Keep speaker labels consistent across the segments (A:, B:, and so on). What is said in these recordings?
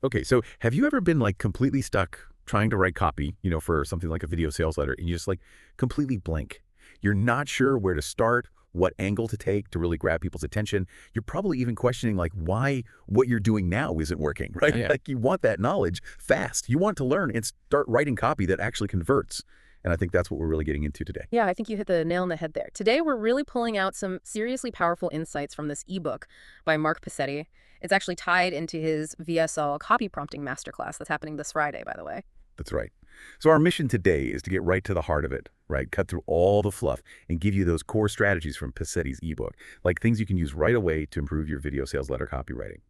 A: Okay, so have you ever been like completely stuck trying to write copy, for something like a video sales letter, and you just like completely blank? You're not sure where to start, what angle to take to really grab people's attention. You're probably even questioning like why what you're doing now isn't working, right?
B: Oh, yeah.
A: Like you want that knowledge fast. You want to learn and start writing copy that actually converts. And I think that's what we're really getting into today.
C: Yeah, I think you hit the nail on the head there. Today, we're really pulling out some seriously powerful insights from this ebook by Mark Passetti. It's actually tied into his VSL Copyprompting Masterclass that's happening this Friday, by the way.
A: That's right. So our mission today is to get right to the heart of it, right? Cut through all the fluff and give you those core strategies from Passetti's ebook, like things you can use right away to improve your video sales letter copywriting.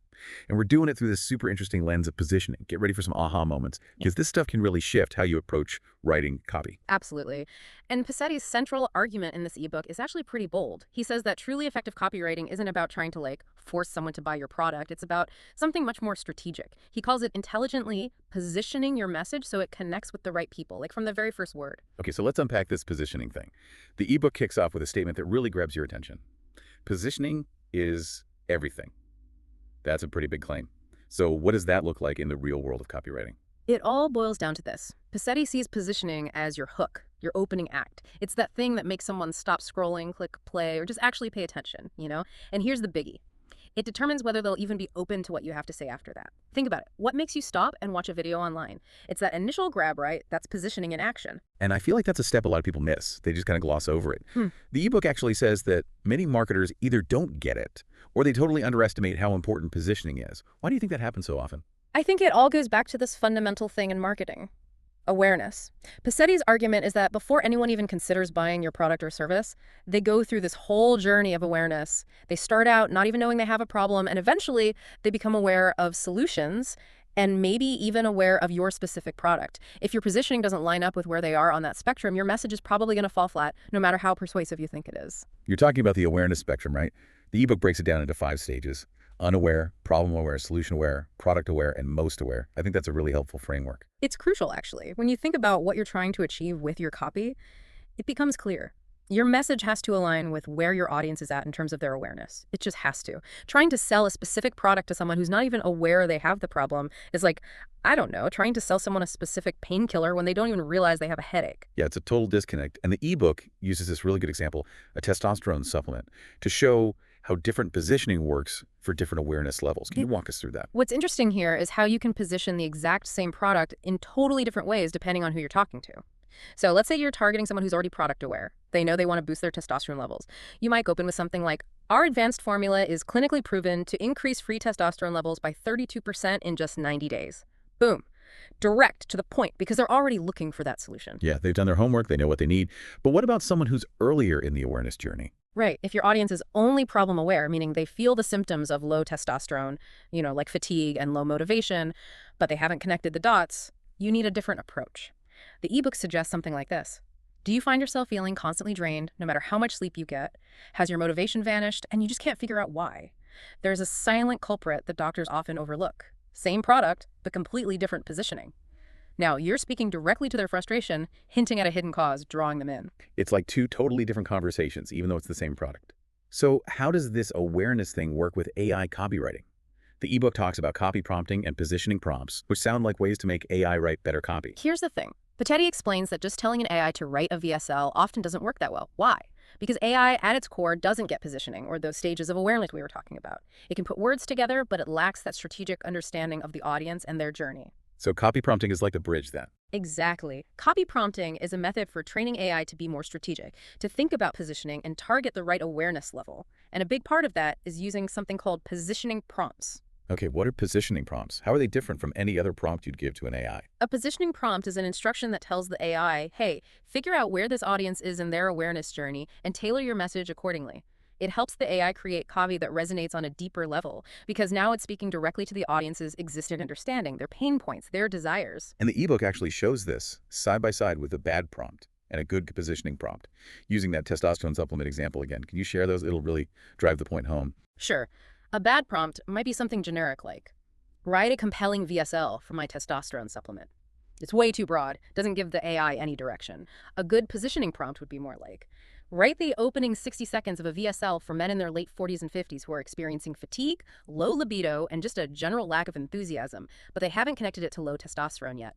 A: And we're doing it through this super interesting lens of positioning. Get ready for some aha moments because this stuff can really shift how you approach writing copy.
C: Absolutely. And Passetti's central argument in this ebook is actually pretty bold. He says that truly effective copywriting isn't about trying to force someone to buy your product. It's about something much more strategic. He calls it intelligently positioning your message so it connects with the right people, like from the very first word.
A: Okay, so let's unpack this positioning thing. The ebook kicks off with a statement that really grabs your attention. Positioning is everything. That's a pretty big claim. So what does that look like in the real world of copywriting?
C: It all boils down to this. Passetti sees positioning as your hook, your opening act. It's that thing that makes someone stop scrolling, click play, or just actually pay attention. And here's the biggie. It determines whether they'll even be open to what you have to say after that. Think about it. What makes you stop and watch a video online? It's that initial grab, right? That's positioning in action.
A: And I feel like that's a step a lot of people miss. They just kind of gloss over it. The ebook actually says that many marketers either don't get it or they totally underestimate how important positioning is. Why do you think that happens so often?
C: I think it all goes back to this fundamental thing in marketing. Awareness. Passetti's argument is that before anyone even considers buying your product or service, they go through this whole journey of awareness. They start out not even knowing they have a problem, and eventually they become aware of solutions and maybe even aware of your specific product. If your positioning doesn't line up with where they are on that spectrum, your message is probably going to fall flat, no matter how persuasive you think it is.
A: You're talking about the awareness spectrum, right? The ebook breaks it down into 5 stages: unaware, problem aware, solution aware, product aware, and most aware. I think that's a really helpful framework.
C: It's crucial, actually. When you think about what you're trying to achieve with your copy, it becomes clear. Your message has to align with where your audience is at in terms of their awareness. It just has to. Trying to sell a specific product to someone who's not even aware they have the problem is like, I don't know, trying to sell someone a specific painkiller when they don't even realize they have a headache.
A: Yeah, it's a total disconnect. And the ebook uses this really good example, a testosterone supplement, to show how different positioning works for different awareness levels. Can you walk us through that?
C: What's interesting here is how you can position the exact same product in totally different ways depending on who you're talking to. So let's say you're targeting someone who's already product aware. They know they want to boost their testosterone levels. You might open with something like, our advanced formula is clinically proven to increase free testosterone levels by 32% in just 90 days. Boom. Direct to the point, because they're already looking for that solution.
A: Yeah, they've done their homework. They know what they need. But what about someone who's earlier in the awareness journey?
C: Right. If your audience is only problem aware, meaning they feel the symptoms of low testosterone, like fatigue and low motivation, but they haven't connected the dots, you need a different approach. The ebook suggests something like this. Do you find yourself feeling constantly drained, no matter how much sleep you get? Has your motivation vanished, and you just can't figure out why? There's a silent culprit that doctors often overlook. Same product, but completely different positioning. Now, you're speaking directly to their frustration, hinting at a hidden cause, drawing them in.
A: It's like 2 totally different conversations, even though it's the same product. So how does this awareness thing work with AI copywriting? The ebook talks about copy prompting and positioning prompts, which sound like ways to make AI write better copy.
C: Here's the thing. Passetti explains that just telling an AI to write a VSL often doesn't work that well. Why? Because AI, at its core, doesn't get positioning, or those stages of awareness we were talking about. It can put words together, but it lacks that strategic understanding of the audience and their journey.
A: So copy prompting is like the bridge then.
C: Exactly. Copy prompting is a method for training AI to be more strategic, to think about positioning and target the right awareness level. And a big part of that is using something called positioning prompts.
A: Okay, what are positioning prompts? How are they different from any other prompt you'd give to an AI?
C: A positioning prompt is an instruction that tells the AI, hey, figure out where this audience is in their awareness journey and tailor your message accordingly. It helps the AI create copy that resonates on a deeper level, because now it's speaking directly to the audience's existing understanding, their pain points, their desires.
A: And the ebook actually shows this side by side with a bad prompt and a good positioning prompt. Using that testosterone supplement example again, can you share those? It'll really drive the point home.
C: Sure. A bad prompt might be something generic like, write a compelling VSL for my testosterone supplement. It's way too broad, doesn't give the AI any direction. A good positioning prompt would be more like, Write the opening 60 seconds of a VSL for men in their late 40s and 50s who are experiencing fatigue, low libido, and just a general lack of enthusiasm, but they haven't connected it to low testosterone yet.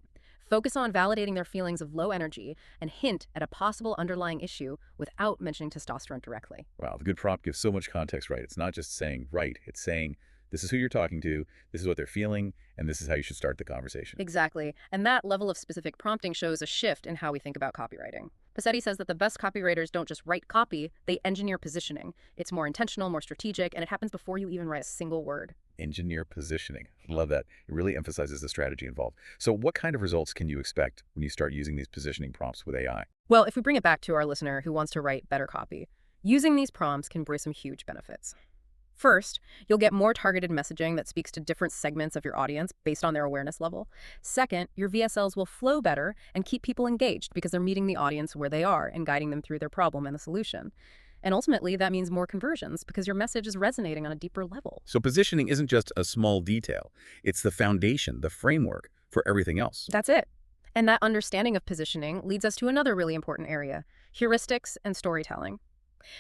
C: Focus on validating their feelings of low energy and hint at a possible underlying issue without mentioning testosterone directly.
A: Wow, the good prompt gives so much context, right? It's not just saying right, it's saying this is who you're talking to, this is what they're feeling, and this is how you should start the conversation.
C: Exactly. And that level of specific prompting shows a shift in how we think about copywriting. Passetti says that the best copywriters don't just write copy, they engineer positioning. It's more intentional, more strategic, and it happens before you even write a single word.
A: Engineer positioning. Love that. It really emphasizes the strategy involved. So what kind of results can you expect when you start using these positioning prompts with AI?
C: Well, if we bring it back to our listener who wants to write better copy, using these prompts can bring some huge benefits. First, you'll get more targeted messaging that speaks to different segments of your audience based on their awareness level. Second, your VSLs will flow better and keep people engaged because they're meeting the audience where they are and guiding them through their problem and the solution. And ultimately, that means more conversions because your message is resonating on a deeper level.
A: So positioning isn't just a small detail. It's the foundation, the framework for everything else.
C: That's it. And that understanding of positioning leads us to another really important area, heuristics and storytelling.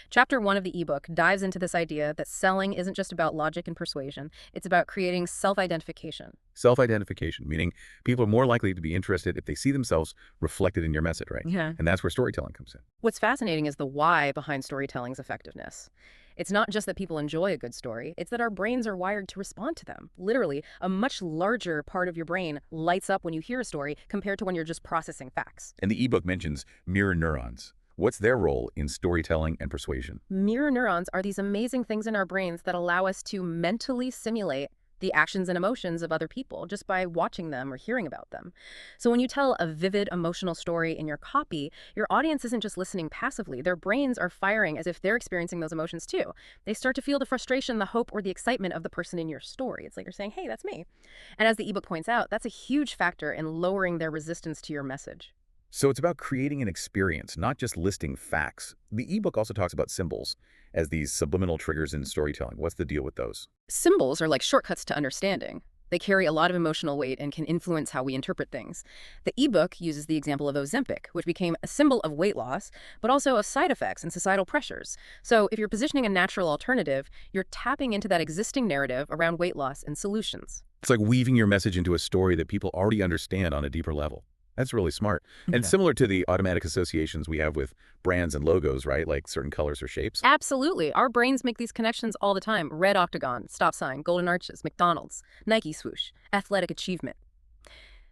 C: Chapter 1 of the ebook dives into this idea that selling isn't just about logic and persuasion, it's about creating self-identification.
A: Self-identification, meaning people are more likely to be interested if they see themselves reflected in your message, right?
C: Yeah.
A: And that's where storytelling comes in.
C: What's fascinating is the why behind storytelling's effectiveness. It's not just that people enjoy a good story, it's that our brains are wired to respond to them. Literally, a much larger part of your brain lights up when you hear a story compared to when you're just processing facts.
A: And the ebook mentions mirror neurons. What's their role in storytelling and persuasion?
C: Mirror neurons are these amazing things in our brains that allow us to mentally simulate the actions and emotions of other people just by watching them or hearing about them. So when you tell a vivid emotional story in your copy, your audience isn't just listening passively. Their brains are firing as if they're experiencing those emotions too. They start to feel the frustration, the hope, or the excitement of the person in your story. It's like you're saying, hey, that's me. And as the ebook points out, that's a huge factor in lowering their resistance to your message.
A: So it's about creating an experience, not just listing facts. The ebook also talks about symbols as these subliminal triggers in storytelling. What's the deal with those?
C: Symbols are like shortcuts to understanding. They carry a lot of emotional weight and can influence how we interpret things. The ebook uses the example of Ozempic, which became a symbol of weight loss, but also of side effects and societal pressures. So if you're positioning a natural alternative, you're tapping into that existing narrative around weight loss and solutions.
A: It's like weaving your message into a story that people already understand on a deeper level. That's really smart. And
C: Okay.
A: similar to the automatic associations we have with brands and logos, right? Like certain colors or shapes.
C: Absolutely. Our brains make these connections all the time. Red octagon, stop sign, golden arches, McDonald's, Nike swoosh, athletic achievement.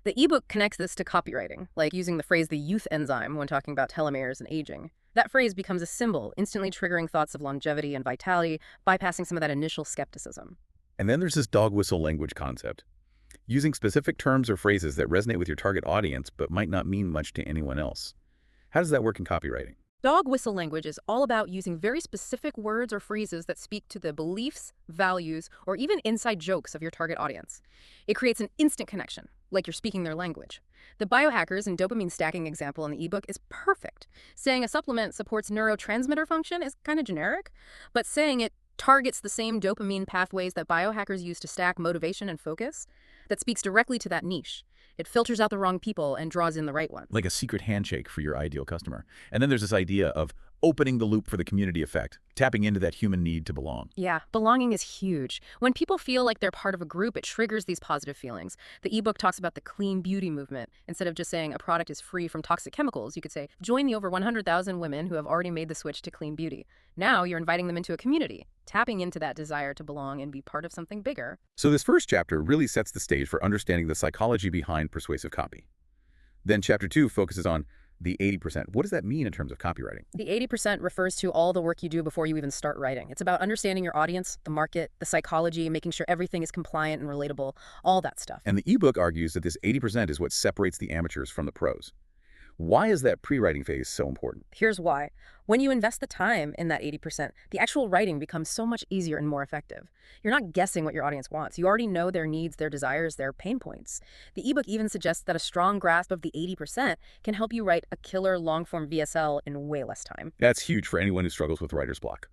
C: The ebook connects this to copywriting, like using the phrase the youth enzyme when talking about telomeres and aging. That phrase becomes a symbol, instantly triggering thoughts of longevity and vitality, bypassing some of that initial skepticism.
A: And then there's this dog whistle language concept. Using specific terms or phrases that resonate with your target audience but might not mean much to anyone else. How does that work in copywriting?
C: Dog whistle language is all about using very specific words or phrases that speak to the beliefs, values, or even inside jokes of your target audience. It creates an instant connection, like you're speaking their language. The biohackers and dopamine stacking example in the ebook is perfect. Saying a supplement supports neurotransmitter function is kind of generic, but saying it targets the same dopamine pathways that biohackers use to stack motivation and focus, that speaks directly to that niche. It filters out the wrong people and draws in the right ones.
A: Like a secret handshake for your ideal customer. And then there's this idea of opening the loop for the community effect, tapping into that human need to belong.
C: Yeah, belonging is huge. When people feel like they're part of a group, it triggers these positive feelings. The ebook talks about the clean beauty movement. Instead of just saying a product is free from toxic chemicals, you could say, join the over 100,000 women who have already made the switch to clean beauty. Now you're inviting them into a community, tapping into that desire to belong and be part of something bigger.
A: So this first chapter really sets the stage for understanding the psychology behind persuasive copy. Then chapter 2 focuses on the 80%. What does that mean in terms of copywriting?
C: The 80% refers to all the work you do before you even start writing. It's about understanding your audience, the market, the psychology, making sure everything is compliant and relatable, all that stuff.
A: And the ebook argues that this 80% is what separates the amateurs from the pros. Why is that pre-writing phase so important?
C: Here's why. When you invest the time in that 80%, the actual writing becomes so much easier and more effective. You're not guessing what your audience wants. You already know their needs, their desires, their pain points. The ebook even suggests that a strong grasp of the 80% can help you write a killer long-form VSL in way less time.
A: That's huge for anyone who struggles with writer's block.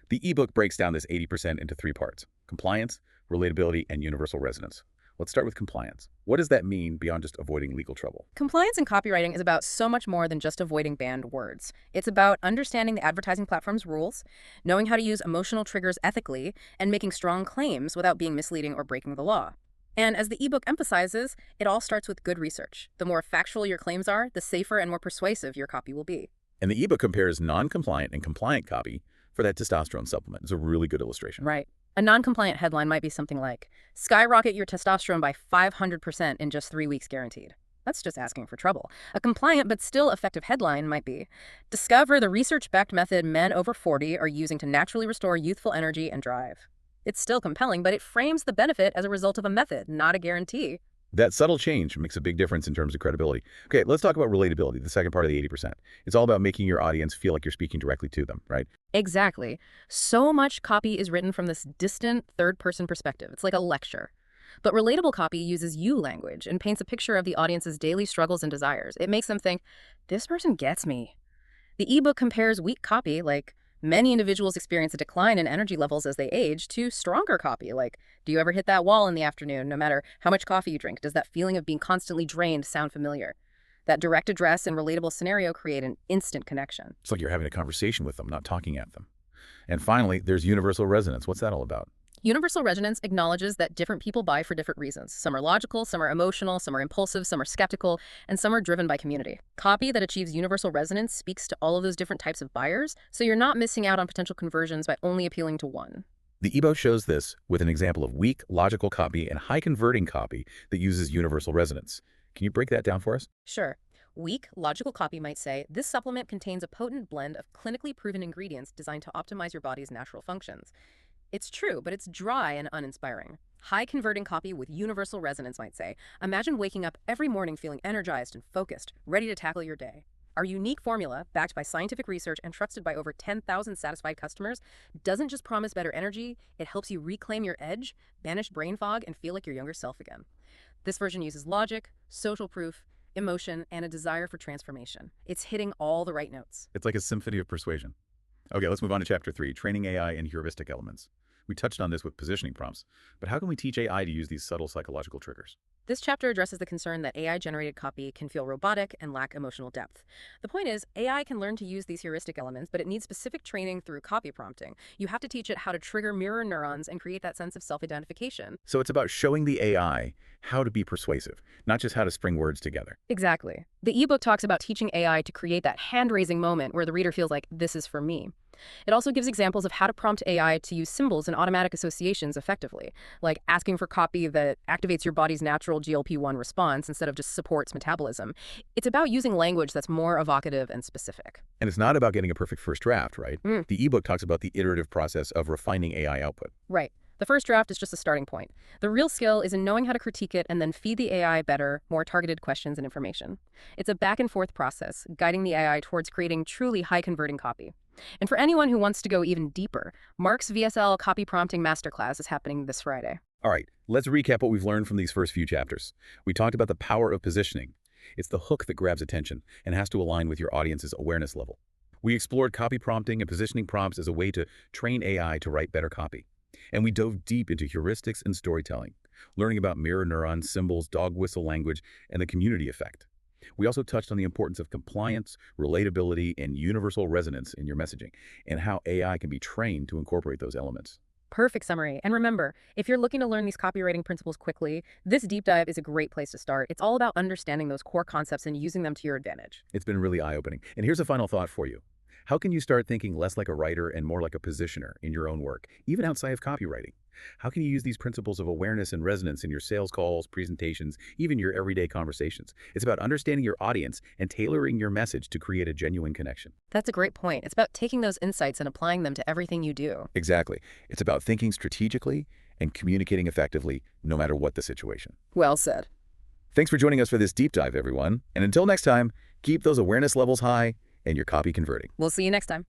A: The ebook breaks down this 80% into 3 parts: compliance, relatability, and universal resonance. Let's start with compliance. What does that mean beyond just avoiding legal trouble?
C: Compliance in copywriting is about so much more than just avoiding banned words. It's about understanding the advertising platform's rules, knowing how to use emotional triggers ethically, and making strong claims without being misleading or breaking the law. And as the ebook emphasizes, it all starts with good research. The more factual your claims are, the safer and more persuasive your copy will be.
A: And the ebook compares non-compliant and compliant copy for that testosterone supplement. It's a really good illustration.
C: Right. A non-compliant headline might be something like, skyrocket your testosterone by 500% in just 3 weeks guaranteed. That's just asking for trouble. A compliant but still effective headline might be, discover the research-backed method men over 40 are using to naturally restore youthful energy and drive. It's still compelling, but it frames the benefit as a result of a method, not a guarantee.
A: That subtle change makes a big difference in terms of credibility. Okay, let's talk about relatability, the second part of the 80%. It's all about making your audience feel like you're speaking directly to them, right?
C: Exactly. So much copy is written from this distant third-person perspective. It's like a lecture. But relatable copy uses you language and paints a picture of the audience's daily struggles and desires. It makes them think, this person gets me. The ebook compares weak copy, like many individuals experience a decline in energy levels as they age, to stronger copy, like, do you ever hit that wall in the afternoon, no matter how much coffee you drink? Does that feeling of being constantly drained sound familiar? That direct address and relatable scenario create an instant connection.
A: It's like you're having a conversation with them, not talking at them. And finally, there's universal resonance. What's that all about?
C: Universal resonance acknowledges that different people buy for different reasons. Some are logical, some are emotional, some are impulsive, some are skeptical, and some are driven by community. Copy that achieves universal resonance speaks to all of those different types of buyers, so you're not missing out on potential conversions by only appealing to one.
A: The ebook shows this with an example of weak, logical copy and high-converting copy that uses universal resonance. Can you break that down for us?
C: Sure. Weak, logical copy might say, this supplement contains a potent blend of clinically proven ingredients designed to optimize your body's natural functions. It's true, but it's dry and uninspiring. High-converting copy with universal resonance might say, imagine waking up every morning feeling energized and focused, ready to tackle your day. Our unique formula, backed by scientific research and trusted by over 10,000 satisfied customers, doesn't just promise better energy, it helps you reclaim your edge, banish brain fog, and feel like your younger self again. This version uses logic, social proof, emotion, and a desire for transformation. It's hitting all the right notes.
A: It's like a symphony of persuasion. Okay, let's move on to Chapter 3, Training AI and Heuristic Elements. We touched on this with positioning prompts, but how can we teach AI to use these subtle psychological triggers?
C: This chapter addresses the concern that AI-generated copy can feel robotic and lack emotional depth. The point is, AI can learn to use these heuristic elements, but it needs specific training through copy prompting. You have to teach it how to trigger mirror neurons and create that sense of self-identification.
A: So it's about showing the AI how to be persuasive, not just how to string words together.
C: Exactly. The ebook talks about teaching AI to create that hand-raising moment where the reader feels like, this is for me. It also gives examples of how to prompt AI to use symbols and automatic associations effectively, like asking for copy that activates your body's natural GLP-1 response instead of just supports metabolism. It's about using language that's more evocative and specific.
A: And it's not about getting a perfect first draft, right? The ebook talks about the iterative process of refining AI output.
C: Right. The first draft is just a starting point. The real skill is in knowing how to critique it and then feed the AI better, more targeted questions and information. It's a back-and-forth process, guiding the AI towards creating truly high-converting copy. And for anyone who wants to go even deeper, Mark's VSL CopyPrompting Masterclass is happening this Friday.
A: All right, let's recap what we've learned from these first few chapters. We talked about the power of positioning. It's the hook that grabs attention and has to align with your audience's awareness level. We explored copy prompting and positioning prompts as a way to train AI to write better copy. And we dove deep into heuristics and storytelling, learning about mirror neurons, symbols, dog whistle language, and the community effect. We also touched on the importance of compliance, relatability, and universal resonance in your messaging, and how AI can be trained to incorporate those elements.
C: Perfect summary. And remember, if you're looking to learn these copywriting principles quickly, this deep dive is a great place to start. It's all about understanding those core concepts and using them to your advantage.
A: It's been really eye-opening. And here's a final thought for you. How can you start thinking less like a writer and more like a positioner in your own work, even outside of copywriting? How can you use these principles of awareness and resonance in your sales calls, presentations, even your everyday conversations? It's about understanding your audience and tailoring your message to create a genuine connection.
C: That's a great point. It's about taking those insights and applying them to everything you do.
A: Exactly. It's about thinking strategically and communicating effectively, no matter what the situation.
C: Well said.
A: Thanks for joining us for this deep dive, everyone. And until next time, keep those awareness levels high and your copy converting.
C: We'll see you next time.